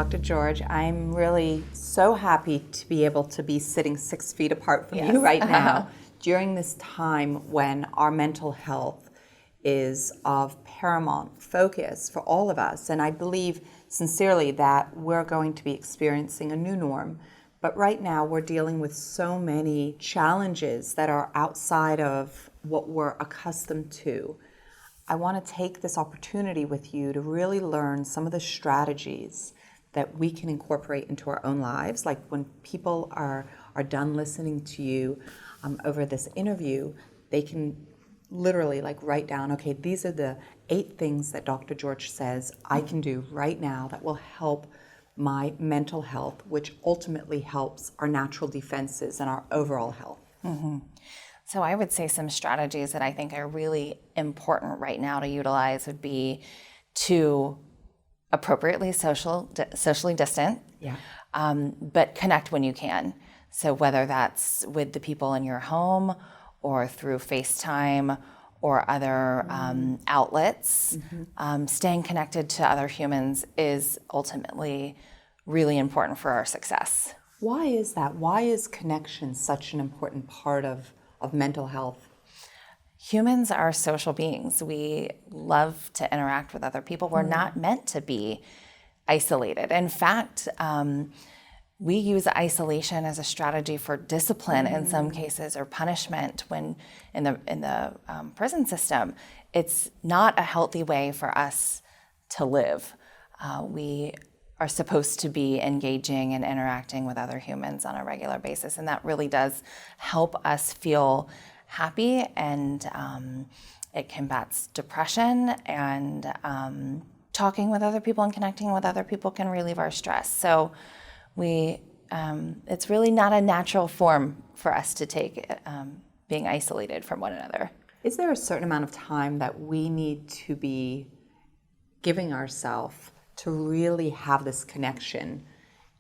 Dr. George, I'm really so happy to be able to be sitting 6 feet apart from you right now during this time when our mental health is of paramount focus for all of us. And I believe sincerely that we're going to be experiencing a new norm. But right now we're dealing with so many challenges that are outside of what we're accustomed to. I want to take this opportunity with you to really learn some of the strategies that we can incorporate into our own lives. Like when people are done listening to you over this interview, they can literally write down, okay, these are the 8 things that Dr. George says I can do right now that will help my mental health, which ultimately helps our natural defenses and our overall health. Mm-hmm. So I would say some strategies that I think are really important right now to utilize would be to appropriately socially distant, but connect when you can. So whether that's with the people in your home or through FaceTime or other outlets, staying connected to other humans is ultimately really important for our success. Why is that? Why is connection such an important part of mental health? Humans are social beings. We love to interact with other people. We're not meant to be isolated. In fact, we use isolation as a strategy for discipline in some cases, or punishment when in the prison system. It's not a healthy way for us to live. We are supposed to be engaging and interacting with other humans on a regular basis, and that really does help us feel happy, and it combats depression, and talking with other people and connecting with other people can relieve our stress. So it's really not a natural form for us to take, being isolated from one another. Is there a certain amount of time that we need to be giving ourselves to really have this connection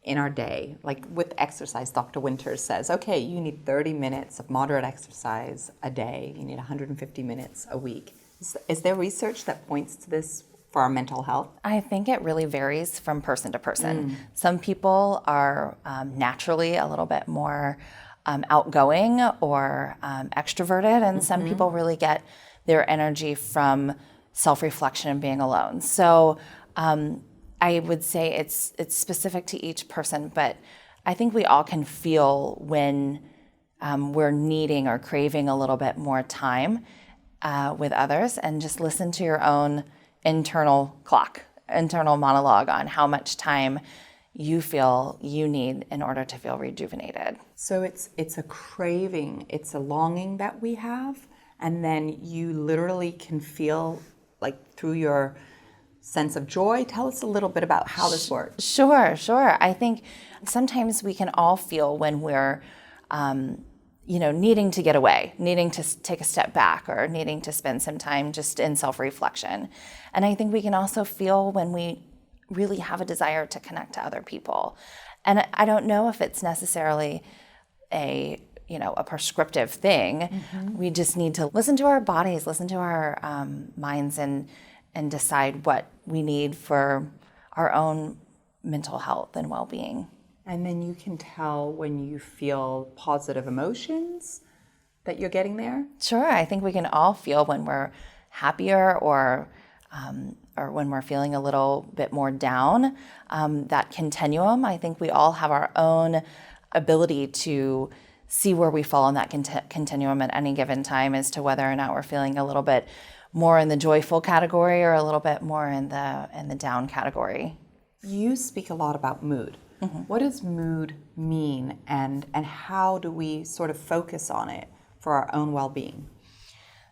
in our day? Like with exercise, Dr. Winters says, okay, you need 30 minutes of moderate exercise a day. You need 150 minutes a week. Is there research that points to this for our mental health? I think it really varies from person to person. Some people are naturally a little bit more outgoing or extroverted, and some people really get their energy from self-reflection and being alone. So I would say it's specific to each person, but I think we all can feel when we're needing or craving a little bit more time with others, and just listen to your own internal monologue on how much time you feel you need in order to feel rejuvenated. So it's a craving, it's a longing that we have, and then you literally can feel through your sense of joy. Tell us a little bit about how this works. Sure. I think sometimes we can all feel when we're needing to get away, needing to take a step back, or needing to spend some time just in self-reflection. And I think we can also feel when we really have a desire to connect to other people. And I don't know if it's necessarily a prescriptive thing. We just need to listen to our bodies, listen to our minds, and decide what we need for our own mental health and well-being. And then you can tell when you feel positive emotions that you're getting there? Sure. I think we can all feel when we're happier or when we're feeling a little bit more down. That continuum, I think we all have our own ability to see where we fall in that continuum at any given time as to whether or not we're feeling a little bit more in the joyful category or a little bit more in the down category. You speak a lot about mood. What does mood mean, and how do we sort of focus on it for our own well-being?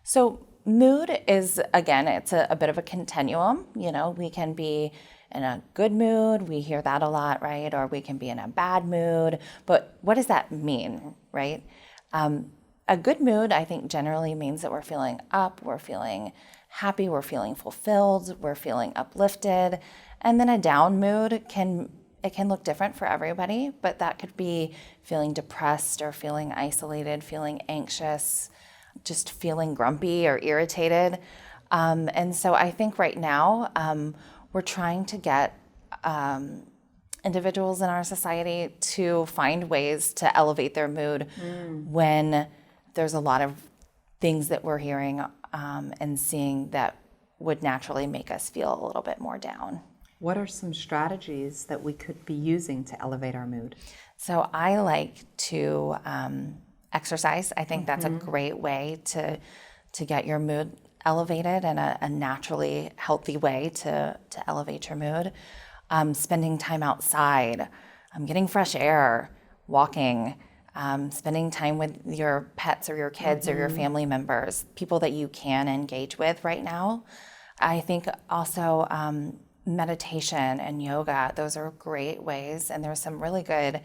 So mood is, again, it's a bit of a continuum. We can be in a good mood, we hear that a lot, right? Or we can be in a bad mood. But what does that mean, right? A good mood, I think, generally means that we're feeling up, we're feeling happy, we're feeling fulfilled, we're feeling uplifted. And then a down mood can look different for everybody, but that could be feeling depressed or feeling isolated, feeling anxious, just feeling grumpy or irritated. And so I think right now we're trying to get individuals in our society to find ways to elevate their mood when there's a lot of things that we're hearing and seeing that would naturally make us feel a little bit more down. What are some strategies that we could be using to elevate our mood? So I like to exercise. I think that's a great way to get your mood elevated in a naturally healthy way to elevate your mood. Spending time outside, getting fresh air, walking, spending time with your pets or your kids or your family members, people that you can engage with right now. I think also meditation and yoga, those are great ways, and there's some really good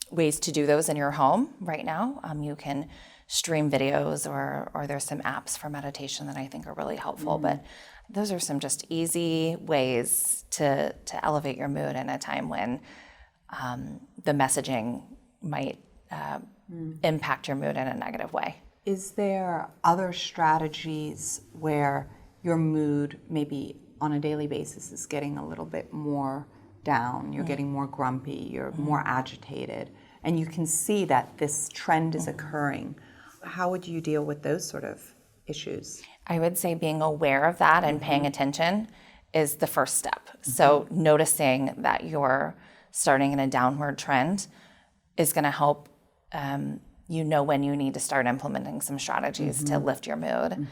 ways to do those in your home right now. You can stream videos or there's some apps for meditation that I think are really helpful, but those are some just easy ways to elevate your mood in a time when the messaging might impact your mood in a negative way. Is there other strategies where your mood maybe on a daily basis is getting a little bit more down, you're getting more grumpy, you're more agitated, and you can see that this trend is occurring? How would you deal with those sort of issues? I would say being aware of that and paying attention is the first step. So noticing that you're starting in a downward trend is going to help you know when you need to start implementing some strategies to lift your mood.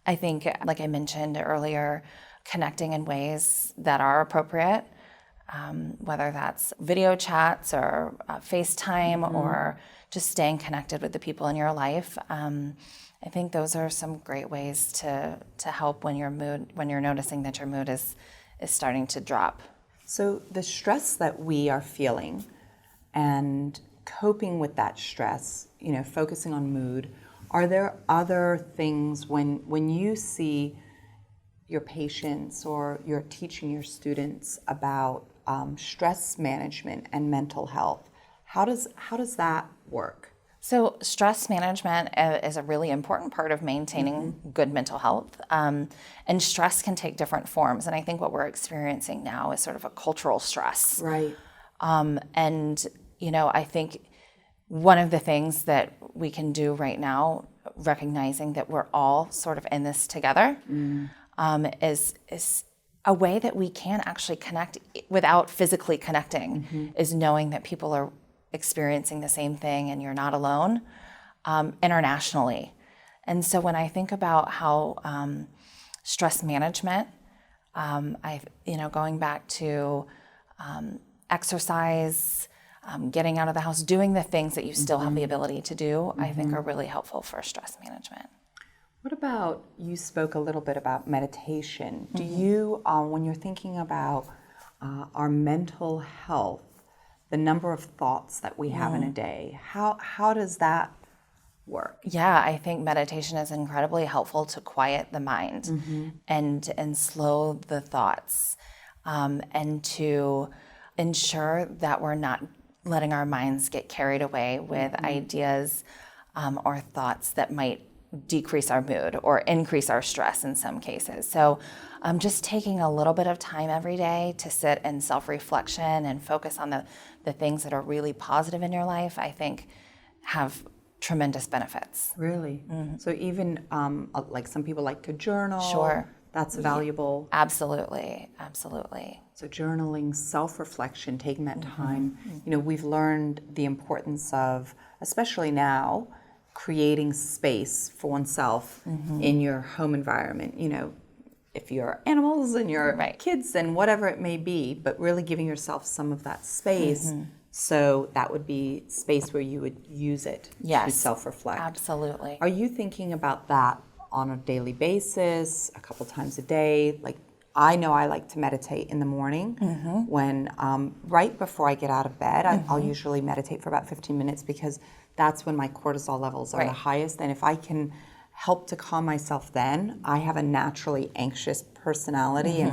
I think, like I mentioned earlier, connecting in ways that are appropriate, whether that's video chats or FaceTime or just staying connected with the people in your life. I think those are some great ways to help when you're noticing that your mood is starting to drop. So the stress that we are feeling and coping with that stress, focusing on mood, are there other things when you see your patients or you're teaching your students about stress management and mental health, how does that work? So stress management is a really important part of maintaining good mental health. And stress can take different forms. And I think what we're experiencing now is sort of a cultural stress. Right. And, I think one of the things that we can do right now, recognizing that we're all sort of in this together, is a way that we can actually connect without physically connecting, is knowing that people are experiencing the same thing and you're not alone internationally. And so when I think about how stress management, going back to exercise, getting out of the house, doing the things that you still have the ability to do, I think are really helpful for stress management. What about, you spoke a little bit about meditation. Do you, when you're thinking about our mental health, the number of thoughts that we have in a day, how does that work? Yeah, I think meditation is incredibly helpful to quiet the mind and slow the thoughts, and to ensure that we're not letting our minds get carried away with ideas or thoughts that might decrease our mood or increase our stress in some cases. So just taking a little bit of time every day to sit in self-reflection and focus on the things that are really positive in your life, I think have tremendous benefits. Really? So even like some people like to journal. Sure. That's valuable. Absolutely. So journaling, self-reflection, taking that time. We've learned the importance of, especially now, creating space for oneself in your home environment. If you're animals and your kids and whatever it may be, but really giving yourself some of that space. So that would be space where you would use it to self-reflect. Absolutely. Are you thinking about that on a daily basis, a couple times a day? Like, I know I like to meditate in the morning when right before I get out of bed. I'll usually meditate for about 15 minutes because that's when my cortisol levels are the highest. And if I can help to calm myself then, I have a naturally anxious personality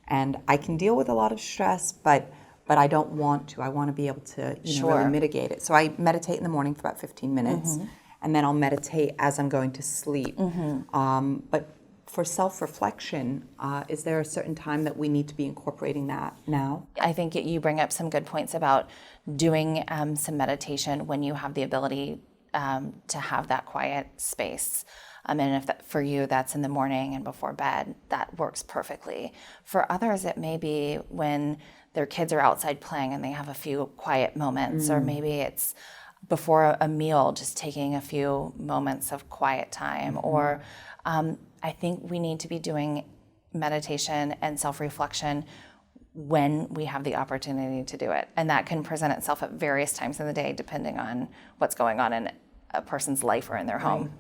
and I can deal with a lot of stress, but I don't want to. I want to be able to really mitigate it. So I meditate in the morning for about 15 minutes and then I'll meditate as I'm going to sleep. But for self-reflection, is there a certain time that we need to be incorporating that now? I think you bring up some good points about doing some meditation when you have the ability to have that quiet space. And if for you that's in the morning and before bed, that works perfectly. For others, it may be when their kids are outside playing and they have a few quiet moments, or maybe it's before a meal, just taking a few moments of quiet time. Or I think we need to be doing meditation and self-reflection when we have the opportunity to do it. And that can present itself at various times in the day, depending on what's going on in a person's life or in their home.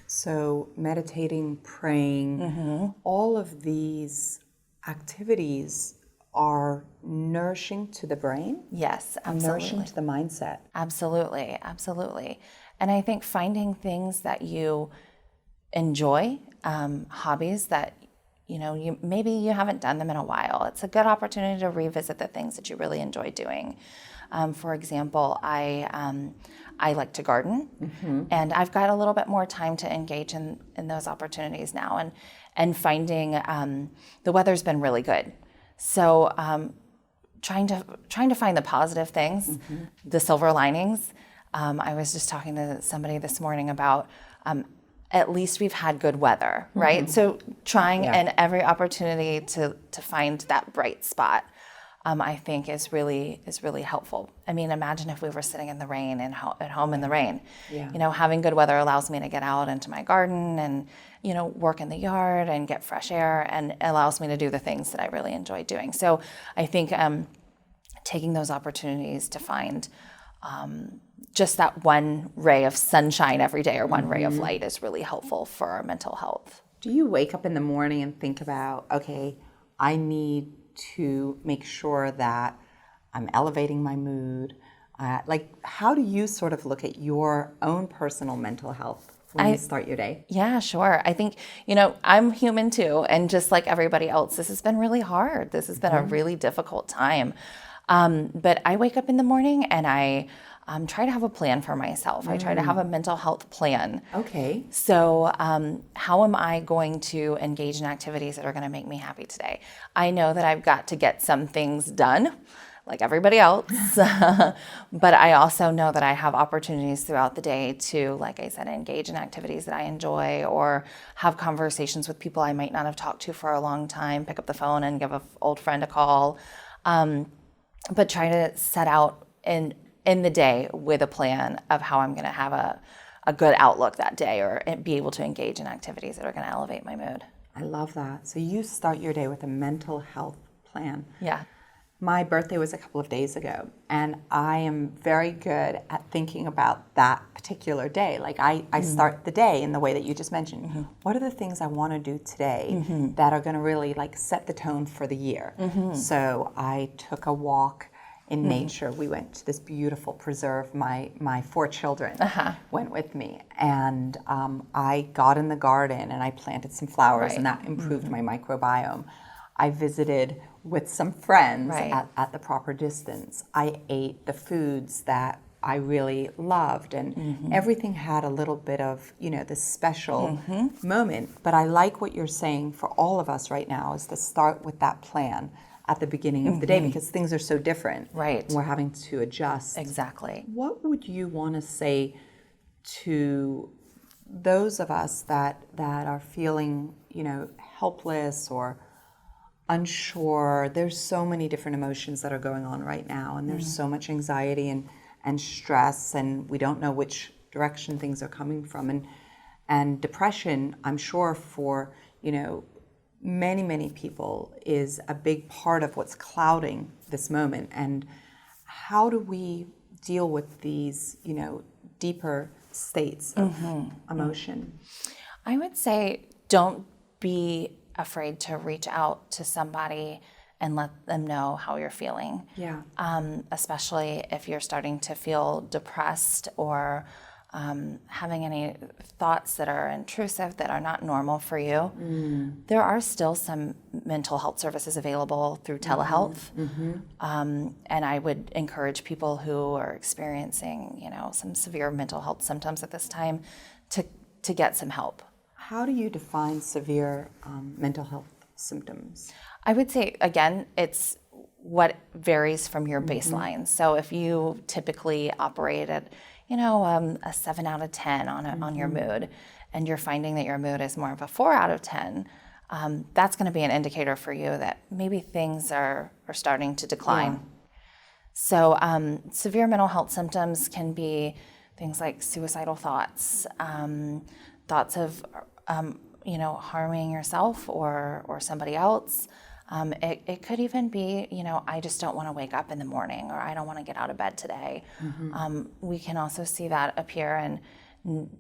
So meditating, praying, all of these activities are nourishing to the brain. Yes, absolutely. Nourishing to the mindset. Absolutely, absolutely. And I think finding things that you enjoy, hobbies that maybe you haven't done them in a while. It's a good opportunity to revisit the things that you really enjoy doing. For example, I like to garden, and I've got a little bit more time to engage in those opportunities now. And finding the weather's been really good, so trying to find the positive things, the silver linings. I was just talking to somebody this morning about. At least we've had good weather, right? So trying in every opportunity to find that bright spot, I think is really helpful. I mean, imagine if we were sitting in the rain and at home in the rain. Yeah. Having good weather allows me to get out into my garden and work in the yard and get fresh air, and allows me to do the things that I really enjoy doing. So I think taking those opportunities to find just that one ray of sunshine every day, or one ray of light, is really helpful for our mental health. Do you wake up in the morning and think about, okay, I need to make sure that I'm elevating my mood? How do you sort of look at your own personal mental health when you start your day? Yeah, sure. I think, I'm human too. And just like everybody else, this has been really hard. This has been a really difficult time. But I wake up in the morning and I try to have a plan for myself. I try to have a mental health plan. Okay. So how am I going to engage in activities that are going to make me happy today? I know that I've got to get some things done, like everybody else. But I also know that I have opportunities throughout the day to, like I said, engage in activities that I enjoy, or have conversations with people I might not have talked to for a long time, pick up the phone and give an old friend a call. But try to set out in the day with a plan of how I'm going to have a good outlook that day, or be able to engage in activities that are going to elevate my mood. I love that. So you start your day with a mental health plan. Yeah. My birthday was a couple of days ago, and I am very good at thinking about that particular day. Like I start the day in the way that you just mentioned. What are the things I want to do today that are going to really set the tone for the year? So I took a walk in nature. We went to this beautiful preserve. My 4 children went with me, and I got in the garden and I planted some flowers, and that improved my microbiome. I visited with some friends at the proper distance. I ate the foods that I really loved, and everything had a little bit of, this special moment. But I like what you're saying for all of us right now, is to start with that plan at the beginning of the day, because things are so different. Right. And we're having to adjust. Exactly. What would you want to say to those of us that are feeling, helpless or unsure? There's so many different emotions that are going on right now, and there's so much anxiety and stress, and we don't know which direction things are coming from. And depression, I'm sure for, many people, is a big part of what's clouding this moment. And how do we deal with these, deeper states of emotion? I would say don't be afraid to reach out to somebody and let them know how you're feeling. Yeah. Especially if you're starting to feel depressed, or having any thoughts that are intrusive, that are not normal for you. There are still some mental health services available through telehealth. And I would encourage people who are experiencing, some severe mental health symptoms at this time to get some help. how do you define severe mental health symptoms? I would say, again, it's what varies from your baseline. So if you typically operate at, a 7 out of 10 on your mood, and you're finding that your mood is more of a 4 out of 10, that's going to be an indicator for you that maybe things are starting to decline. Yeah. So severe mental health symptoms can be things like suicidal thoughts, thoughts of harming yourself or somebody else. It could even be, I just don't want to wake up in the morning, or I don't want to get out of bed today. We can also see that appear in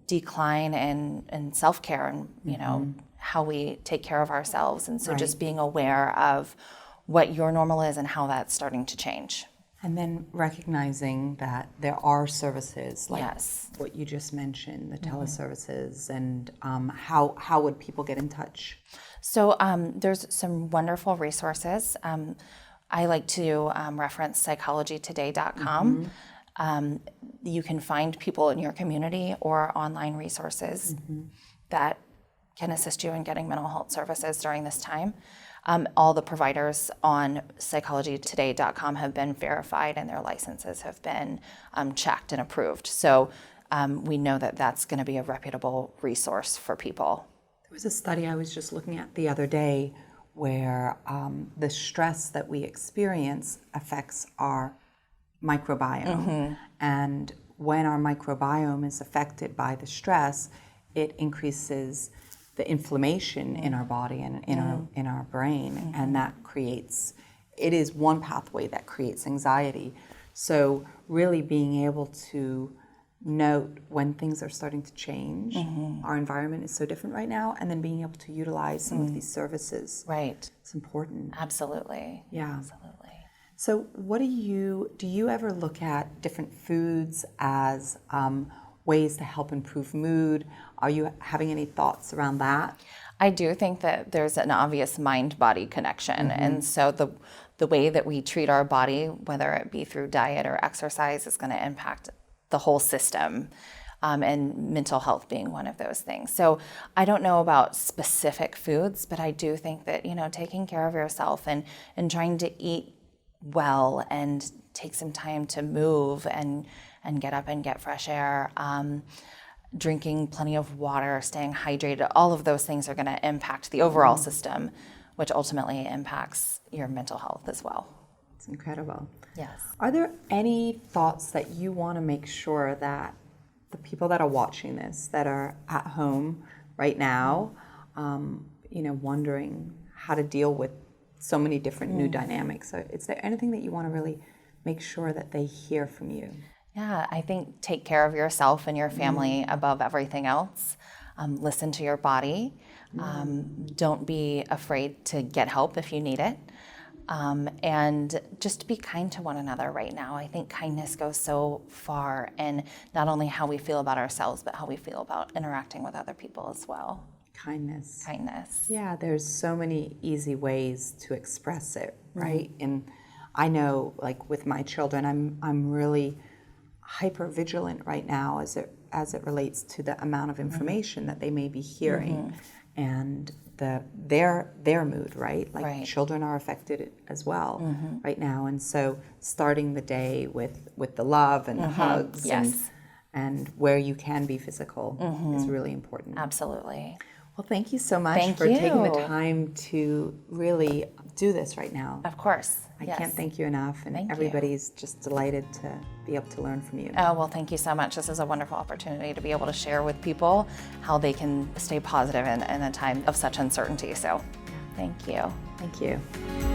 decline in self-care and, how we take care of ourselves. And so just being aware of what your normal is and how that's starting to change. And then recognizing that there are services like Yes. what you just mentioned, the teleservices, and how would people get in touch? So there's some wonderful resources. I like to reference psychologytoday.com. You can find people in your community or online resources that can assist you in getting mental health services during this time. All the providers on psychologytoday.com have been verified and their licenses have been checked and approved. So we know that that's going to be a reputable resource for people. There was a study I was just looking at the other day where the stress that we experience affects our microbiome. And when our microbiome is affected by the stress, it increases the inflammation in our body and in our brain, and that creates, it is one pathway that creates anxiety. So really being able to note when things are starting to change, our environment is so different right now, and then being able to utilize some of these services. Right. It's important. Absolutely. Yeah. Absolutely. So what do you ever look at different foods as ways to help improve mood? Are you having any thoughts around that? I do think that there's an obvious mind-body connection. And so the way that we treat our body, whether it be through diet or exercise, is going to impact the whole system, and mental health being one of those things. So I don't know about specific foods, but I do think that, taking care of yourself and trying to eat well and take some time to move and get up and get fresh air, drinking plenty of water, staying hydrated, all of those things are going to impact the overall system, which ultimately impacts your mental health as well. It's incredible. Yes. Are there any thoughts that you want to make sure that the people that are watching this, that are at home right now, wondering how to deal with so many different new dynamics? So is there anything that you want to really make sure that they hear from you? Yeah, I think take care of yourself and your family above everything else. Listen to your body. Don't be afraid to get help if you need it. And just be kind to one another right now. I think kindness goes so far in not only how we feel about ourselves, but how we feel about interacting with other people as well. Kindness. Kindness. Yeah, there's so many easy ways to express it, right? And I know, like with my children, I'm really hyper vigilant right now as it relates to the amount of information that they may be hearing, and their mood, right? Like children are affected as well right now, and so starting the day with the love and the hugs, and where you can be physical is really important. Absolutely. Well, thank you so much for taking the time to really do this right now. Of course. I can't thank you enough, and everybody's just delighted to be able to learn from you. Oh, well, thank you so much. This is a wonderful opportunity to be able to share with people how they can stay positive in a time of such uncertainty. So thank you. Thank you.